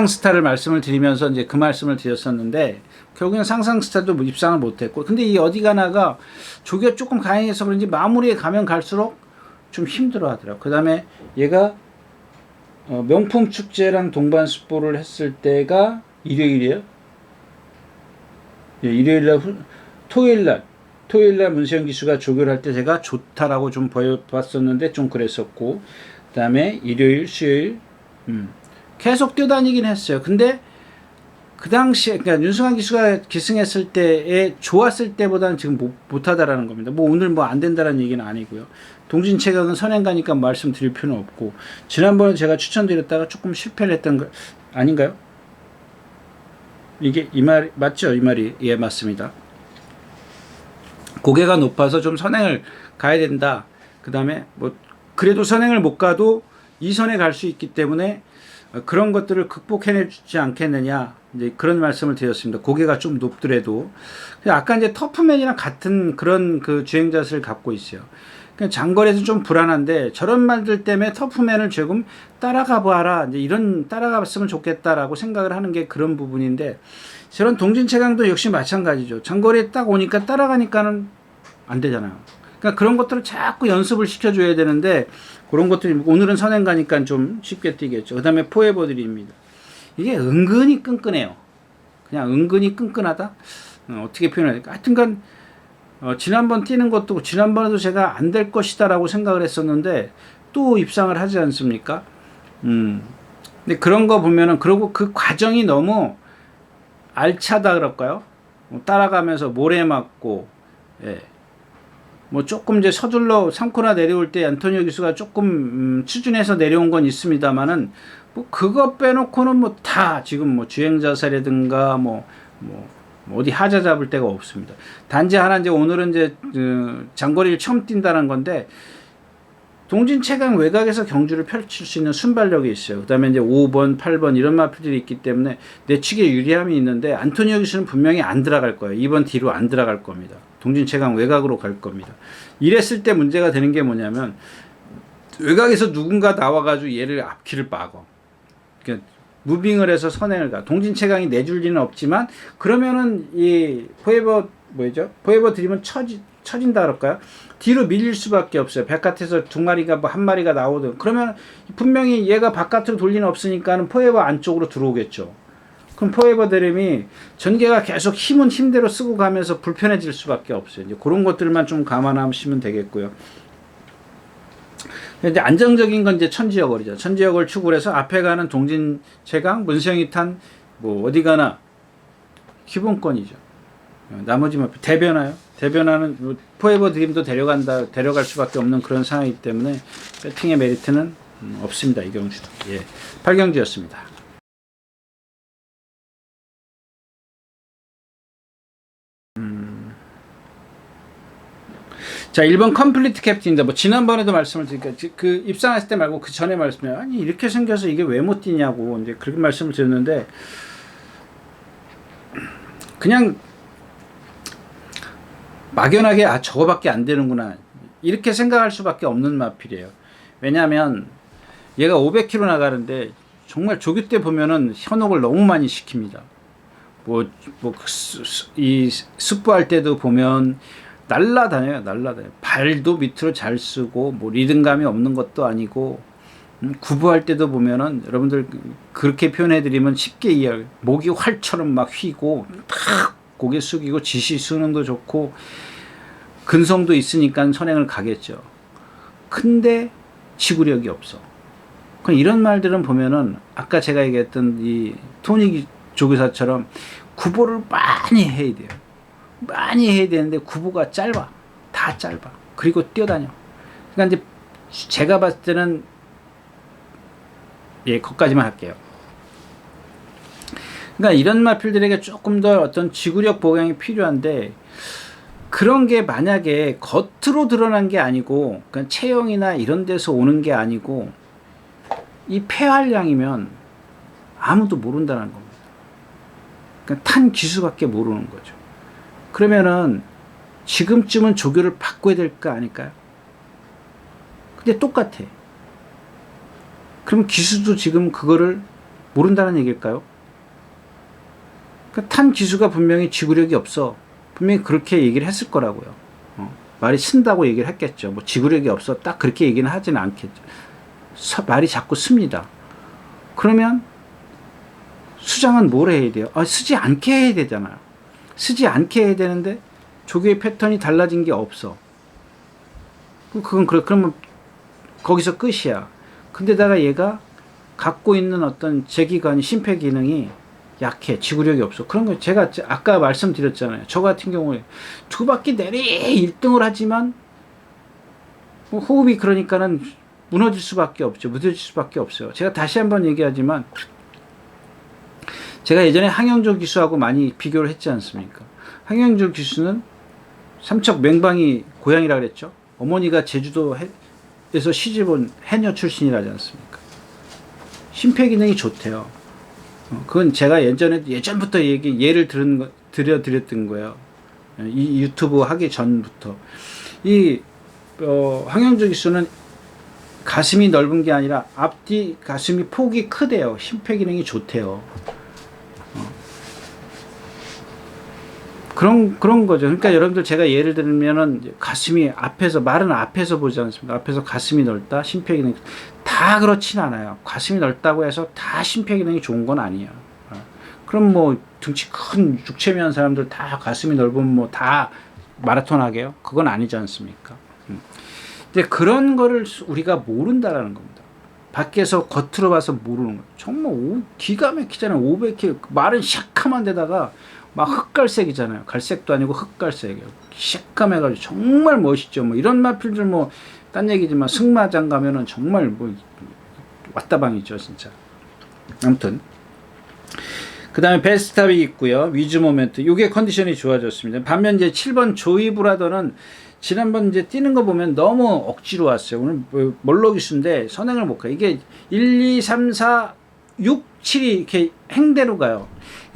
[SPEAKER 1] 스타를 말씀을 드리면서 이제 그 말씀을 드렸었는데 결국엔 상상 스타도 입상을 못했고 근데 이 어디 가나가 조기가 조금 강해서 그런지 마무리에 가면 갈수록 좀 힘들어 하더라고요. 그 다음에 얘가 명품 축제랑 동반 스포를 했을 때가 일요일이에요. 예, 일요일날 토요일날 문세영 기수가 조교를 할 때 제가 좋다라고 좀 보여봤었는데 좀 그랬었고 그 다음에 일요일 수요일 계속 뛰어다니긴 했어요. 근데 그 당시에, 그러니까 윤승환 기수가 기승했을 때에 좋았을 때보다는 지금 못하다라는 겁니다. 뭐 오늘 뭐 안 된다라는 얘기는 아니고요. 동진 최강은 선행가니까 말씀드릴 필요는 없고, 지난번에 제가 추천드렸다가 조금 실패를 했던 거 아닌가요? 이게 이 말 맞죠? 이 말이 예 맞습니다. 고개가 높아서 좀 선행을 가야 된다. 그 다음에 뭐 그래도 선행을 못 가도 2선에 갈 수 있기 때문에 그런 것들을 극복해내지 않겠느냐, 이제 그런 말씀을 드렸습니다. 고개가 좀 높더라도. 아까 이제 터프맨이랑 같은 그런 그 주행 자세를 갖고 있어요. 그냥 장거리에서 좀 불안한데 저런 말들 때문에 터프맨을 조금 따라가 봐라, 이제 이런 따라갔으면 좋겠다라고 생각을 하는 게 그런 부분인데, 저런 동진 최강도 역시 마찬가지죠. 장거리에 딱 오니까 따라가니까는 안 되잖아요. 그러니까 그런 것들을 자꾸 연습을 시켜줘야 되는데, 그런 것들이 오늘은 선행 가니까 좀 쉽게 뛰겠죠. 그 다음에 포에버들입니다. 이게 은근히 끈끈해요. 그냥 은근히 끈끈하다? 어떻게 표현해야 될까? 하여튼간 지난번 뛰는 것도 지난번에도 제가 안 될 것이다 라고 생각을 했었는데 또 입상을 하지 않습니까? 근데 그런 거 보면은, 그리고 그 과정이 너무 알차다 그럴까요? 따라가면서 모래 맞고, 예. 뭐 조금 이제 서둘러 3코나 내려올 때 안토니오 기수가 조금 추진해서 내려온 건 있습니다만은, 뭐 그거 빼놓고는 뭐 다 지금 뭐 주행 자세라든가 뭐 어디 하자 잡을 데가 없습니다. 단지 하나, 이제 오늘은 이제 장거리를 처음 뛴다는 건데, 동진 최강 외곽에서 경주를 펼칠 수 있는 순발력이 있어요. 그 다음에 이제 5번, 8번 이런 마필들이 있기 때문에 내측에 유리함이 있는데, 안토니오 기수는 분명히 안 들어갈 거예요. 2번 뒤로 안 들어갈 겁니다. 동진 최강 외곽으로 갈 겁니다. 이랬을 때 문제가 되는 게 뭐냐면, 외곽에서 누군가 나와가지고 얘를 앞키를 빠고, 그러니까 무빙을 해서 선행을 가. 동진 최강이 내줄 리는 없지만, 그러면은 이 포에버 드리면 처진다 그럴까요? 뒤로 밀릴 수밖에 없어요. 바깥에서 두 마리가 뭐 한 마리가 나오든, 그러면 분명히 얘가 바깥으로 돌 리는 없으니까는 포에버 안쪽으로 들어오겠죠. 그럼 포에버 드림이 전개가 계속 힘은 힘대로 쓰고 가면서 불편해질 수밖에 없어요. 이제 그런 것들만 좀 감안하시면 되겠고요. 이제 안정적인 건 이제 천지여걸이죠. 천지여걸 축을 해서 앞에 가는 동진 최강, 문세영이 탄 뭐 어디 가나 기본권이죠. 나머지 뭐 대변화요. 대변화는 뭐 포에버 드림도 데려갈 수밖에 없는 그런 상황이기 때문에 배팅의 메리트는 없습니다. 이 경주도. 예. 8경주였습니다. 자, 1번 컴플리트 캡틴인데, 뭐 지난번에도 말씀을 드리니까 그 입상했을 때 말고 그 전에 말씀해, 아니 이렇게 생겨서 이게 왜 못 뛰냐고 이제 그렇게 말씀을 드렸는데, 그냥 막연하게 저거밖에 안 되는구나 이렇게 생각할 수밖에 없는 마필이에요. 왜냐하면 얘가 500km 나가는데 정말 조기 때 보면은 현혹을 너무 많이 시킵니다. 이 습부할 때도 보면 날라다녀요. 발도 밑으로 잘 쓰고, 뭐 리듬감이 없는 것도 아니고, 구부할 때도 보면은 여러분들 그렇게 표현해드리면 쉽게 이해해요. 목이 활처럼 막 휘고, 탁 고개 숙이고, 지시 수능도 좋고, 근성도 있으니까 선행을 가겠죠. 근데 지구력이 없어. 그럼 이런 말들은 보면은 아까 제가 얘기했던 이 토니 조교사처럼 구보를 많이 해야 돼요. 많이 해야 되는데 구보가 짧아. 다 짧아. 그리고 뛰어다녀. 그러니까 이제 제가 봤을 때는 거기까지만 할게요. 그러니까 이런 마필들에게 조금 더 어떤 지구력 보강이 필요한데, 그런 게 만약에 겉으로 드러난 게 아니고, 그러니까 체형이나 이런 데서 오는 게 아니고, 이 폐활량이면 아무도 모른다는 겁니다. 그러니까 탄 기수밖에 모르는 거죠. 그러면은 지금쯤은 조교를 바꿔야 될 거 아닐까요? 근데 똑같아. 그럼 기수도 지금 그거를 모른다는 얘기일까요? 그러니까 탄 기수가 분명히 지구력이 없어. 분명히 그렇게 얘기를 했을 거라고요. 말이 쓴다고 얘기를 했겠죠. 뭐 지구력이 없어. 딱 그렇게 얘기는 하지는 않겠죠. 말이 자꾸 씁니다. 그러면 수장은 뭘 해야 돼요? 쓰지 않게 해야 되잖아요. 쓰지 않게 해야 되는데 조교의 패턴이 달라진 게 없어. 그러면 거기서 끝이야. 근데다가 얘가 갖고 있는 어떤 제기관이, 심폐 기능이 약해. 지구력이 없어. 그런 거 제가 아까 말씀드렸잖아요. 저 같은 경우에 두 바퀴 내리 1등을 하지만 뭐 호흡이 그러니까는 무너질 수밖에 없죠. 무너질 수밖에 없어요. 제가 다시 한번 얘기하지만 제가 예전에 항영조 기수하고 많이 비교를 했지 않습니까? 항영조 기수는 삼척 맹방이 고향이라 그랬죠. 어머니가 제주도에서 시집온 해녀 출신이라지 않습니까? 심폐기능이 좋대요. 그건 제가 예전부터 예를 들어드렸던 거예요. 이 유튜브 하기 전부터. 항영조 기수는 가슴이 넓은 게 아니라 앞뒤 가슴이 폭이 크대요. 심폐기능이 좋대요. 그런 거죠. 그러니까 여러분들 제가 예를 들면은 가슴이 말은 앞에서 보지 않습니까? 앞에서 가슴이 넓다, 심폐기능이 다 그렇진 않아요. 가슴이 넓다고 해서 다 심폐기능이 좋은 건 아니야. 그럼 뭐 등치 큰 육체미한 사람들 다 가슴이 넓으면 뭐 다 마라톤 하게요? 그건 아니지 않습니까? 근데 그런 거를 우리가 모른다라는 겁니다. 밖에서 겉으로 봐서 모르는 거예요. 정말 기가 막히잖아요. 500km 말은 시커먼 데다가 막 흑갈색이잖아요. 갈색도 아니고 흑갈색이에요. 시커매가지고 정말 멋있죠. 뭐 이런 마필들 뭐 딴 얘기지만 승마장 가면은 정말 뭐 왔다방이죠 진짜. 아무튼 그 다음에 베스트탑이 있고요. 위즈 모멘트 요게 컨디션이 좋아졌습니다. 반면 이제 7번 조이 브라더는 지난번 이제 뛰는 거 보면 너무 억지로 왔어요. 오늘 멀로 기수인데 선행을 못 가요. 이게 1, 2, 3, 4, 6, 7이 이렇게 행대로 가요.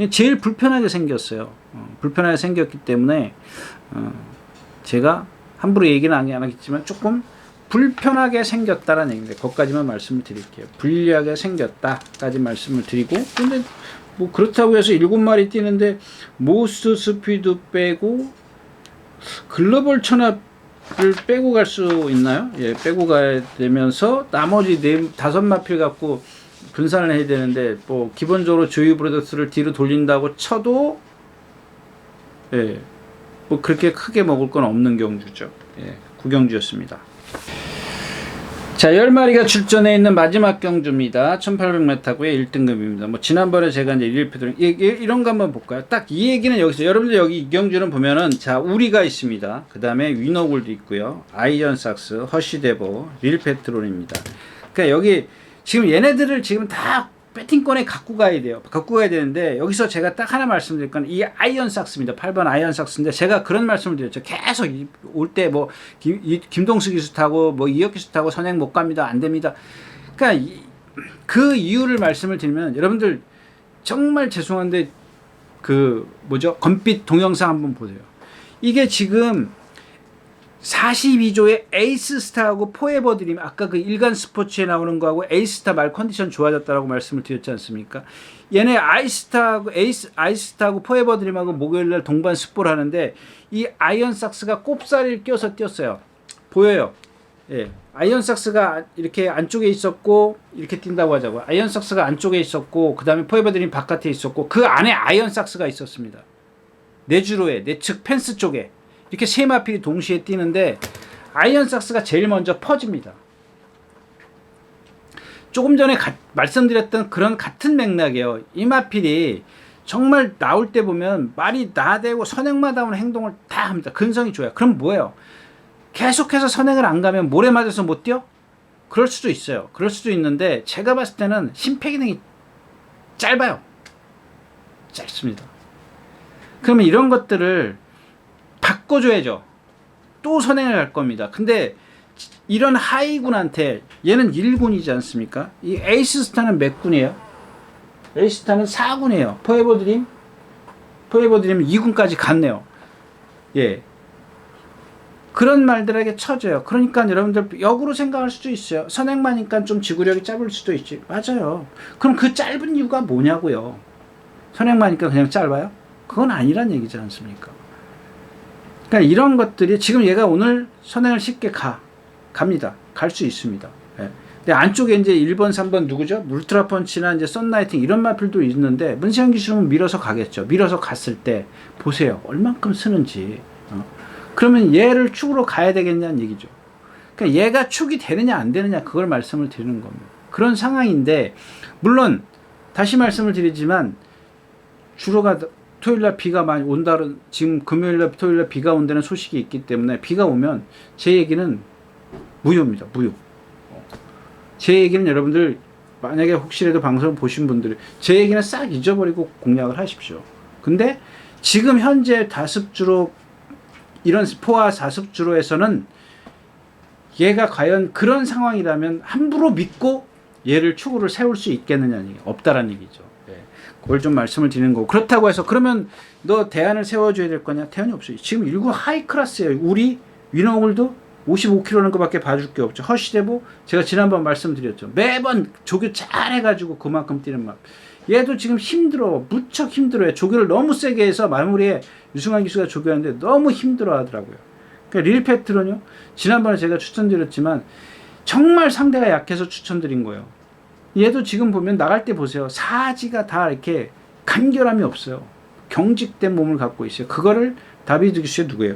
[SPEAKER 1] 제일 불편하게 생겼어요. 불편하게 생겼기 때문에 제가 함부로 얘기는 안 하겠지만 조금 불편하게 생겼다라는 얘기인데 거기까지만 말씀을 드릴게요. 불리하게 생겼다까지 말씀을 드리고 근데 뭐 그렇다고 해서 7마리 뛰는데 모스트 스피드 빼고 글로벌 천합을 빼고 갈 수 있나요? 예, 빼고 가야 되면서 나머지 5마필 갖고 분산을 해야 되는데 뭐 기본적으로 조이 브로더스를 뒤로 돌린다고 쳐도 예, 뭐 그렇게 크게 먹을 건 없는 경주죠. 예, 9경주였습니다. 자, 10마리가 출전해 있는 마지막 경주입니다. 1800m고요. 1등급입니다. 뭐 지난번에 제가 이제 1패들 이런 거 한번 볼까요? 딱 이 얘기는 여기서 여러분들 여기 이 경주는 보면은 자, 우리가 있습니다. 그다음에 위너골도 있고요. 아이언삭스, 허쉬데보, 릴페트론입니다. 그러니까 여기 지금 얘네들을 지금 다 배팅권에 갖고 가야 돼요. 갖고 가야 되는데 여기서 제가 딱 하나 말씀드릴 건 이 아이언삭스입니다. 8번 아이언삭스인데 제가 그런 말씀을 드렸죠. 계속 올 때 뭐 김동수 기수 타고 뭐 이혁 기수 타고 선행 못 갑니다. 안 됩니다. 그러니까 그 이유를 말씀을 드리면 여러분들 정말 죄송한데 검빛 동영상 한번 보세요. 이게 지금 42조의 에이스스타하고 포에버 드림 아까 그 일간 스포츠에 나오는 거하고 에이스스타 말 컨디션 좋아졌다라고 말씀을 드렸지 않습니까? 얘네 아이스스타하고 포에버 드림하고 목요일날 동반 습보를 하는데 이 아이언삭스가 꼽사리를 껴서 뛰었어요. 보여요. 예. 아이언삭스가 이렇게 안쪽에 있었고 이렇게 뛴다고 하자고요. 아이언삭스가 안쪽에 있었고 그 다음에 포에버 드림 바깥에 있었고 그 안에 아이언삭스가 있었습니다. 내주로에 내측 펜스 쪽에 이렇게 세 마필이 동시에 뛰는데 아이언삭스가 제일 먼저 퍼집니다. 조금 전에 말씀드렸던 그런 같은 맥락이에요. 이 마필이 정말 나올 때 보면 말이 나대고 선행마다 오는 행동을 다 합니다. 근성이 좋아요. 그럼 뭐예요? 계속해서 선행을 안 가면 모래 맞아서 못 뛰어? 그럴 수도 있어요. 그럴 수도 있는데 제가 봤을 때는 심폐기능이 짧아요. 짧습니다. 그러면 이런 것들을 바꿔줘야죠. 또 선행을 갈 겁니다. 근데 이런 하이군한테 얘는 1군이지 않습니까? 이 에이스스타는 몇 군이에요? 에이스스타는 4군이에요. 포에버 드림은 2군까지 갔네요. 예. 그런 말들에게 쳐져요. 그러니까 여러분들 역으로 생각할 수도 있어요. 선행마니까 좀 지구력이 짧을 수도 있지. 맞아요. 그럼 그 짧은 이유가 뭐냐고요. 선행마니까 그냥 짧아요? 그건 아니란 얘기지 않습니까? 그러니까 이런 것들이 지금 얘가 오늘 선행을 쉽게 갑니다. 갈 수 있습니다. 예. 근데 안쪽에 이제 1번, 3번 누구죠? 울트라펀치나 이제 썬라이팅 이런 마필도 있는데 문세영 기수는 밀어서 가겠죠. 밀어서 갔을 때 보세요. 얼만큼 쓰는지. 그러면 얘를 축으로 가야 되겠냐는 얘기죠. 그러니까 얘가 축이 되느냐 안 되느냐 그걸 말씀을 드리는 겁니다. 그런 상황인데 물론 다시 말씀을 드리지만 주로가 토요일날 비가 많이 온다는, 지금 금요일날 토요일날 비가 온다는 소식이 있기 때문에 비가 오면 제 얘기는 무효입니다. 무효. 제 얘기는 여러분들 만약에 혹시라도 방송을 보신 분들이 제 얘기는 싹 잊어버리고 공략을 하십시오. 근데 지금 현재 다습주로, 이런 포화 다습주로에서는 얘가 과연 그런 상황이라면 함부로 믿고 얘를 추구를 세울 수 있겠느냐는 얘기, 없다라는 얘기죠. 그걸 좀 말씀을 드리는 거고, 그렇다고 해서 그러면 너 대안을 세워줘야 될 거냐? 대안이 없어요. 지금 일구 하이 클래스예요. 우리 위너홀도 55kg는 거밖에 봐줄 게 없죠. 허쉬대보 제가 지난번 말씀드렸죠. 매번 조교 잘 해가지고 그만큼 뛰는 맛. 얘도 지금 힘들어. 무척 힘들어요. 조교를 너무 세게 해서 마무리에 유승환 기수가 조교하는데 너무 힘들어 하더라고요. 그러니까 릴패트론요. 지난번에 제가 추천드렸지만 정말 상대가 약해서 추천드린 거예요. 얘도 지금 보면 나갈 때 보세요. 사지가 다 이렇게 간결함이 없어요. 경직된 몸을 갖고 있어요. 그거를 다비드 기수의 누구예요?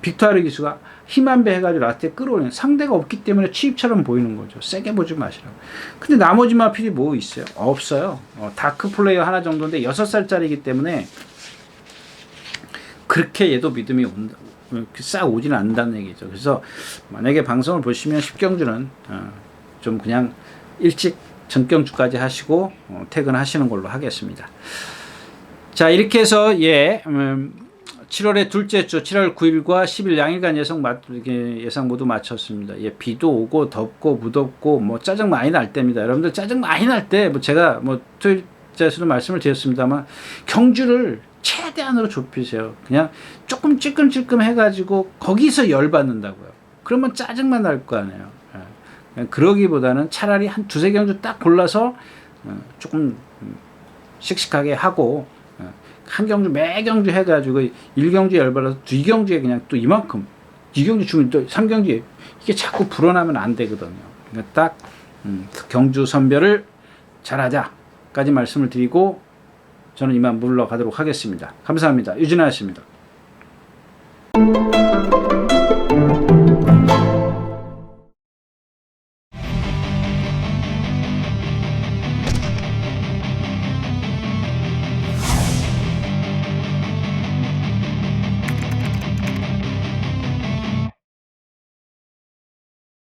[SPEAKER 1] 빅토르 기수가 힘한배 해가지고 라스트에 끌어오는, 상대가 없기 때문에 취입처럼 보이는 거죠. 세게 보지 마시라고. 근데 나머지 마필이 뭐 있어요? 없어요. 다크 플레이어 하나 정도인데 6살짜리이기 때문에 그렇게 얘도 믿음이 온다. 싹 오지는 않는다는 얘기죠. 그래서 만약에 방송을 보시면 10경주는 좀 그냥 일찍 전경주까지 하시고 퇴근하시는 걸로 하겠습니다. 자, 이렇게 해서 7월의 둘째 주 7월 9일과 10일 양일간 예상 모두 마쳤습니다. 비도 오고 덥고 무덥고 뭐 짜증 많이 날 때입니다. 여러분들 짜증 많이 날 때 뭐 제가 뭐 토요일자에서도 말씀을 드렸습니다만 경주를 최대한으로 좁히세요. 그냥 조금 찔끔찔끔 해가지고 거기서 열받는다고요. 그러면 짜증만 날 거 아니에요. 그러기보다는 차라리 한 두세 경주 딱 골라서 조금 씩씩하게 하고, 한 경주 매 경주 해가지고 1경주에 열받아서 2경주에 그냥 또 이만큼, 2경주 주면 또 3경주에 이게 자꾸 불어나면 안 되거든요. 그러니까 딱 경주 선별을 잘하자까지 말씀을 드리고 저는 이만 물러가도록 하겠습니다. 감사합니다. 유진아 씨입니다.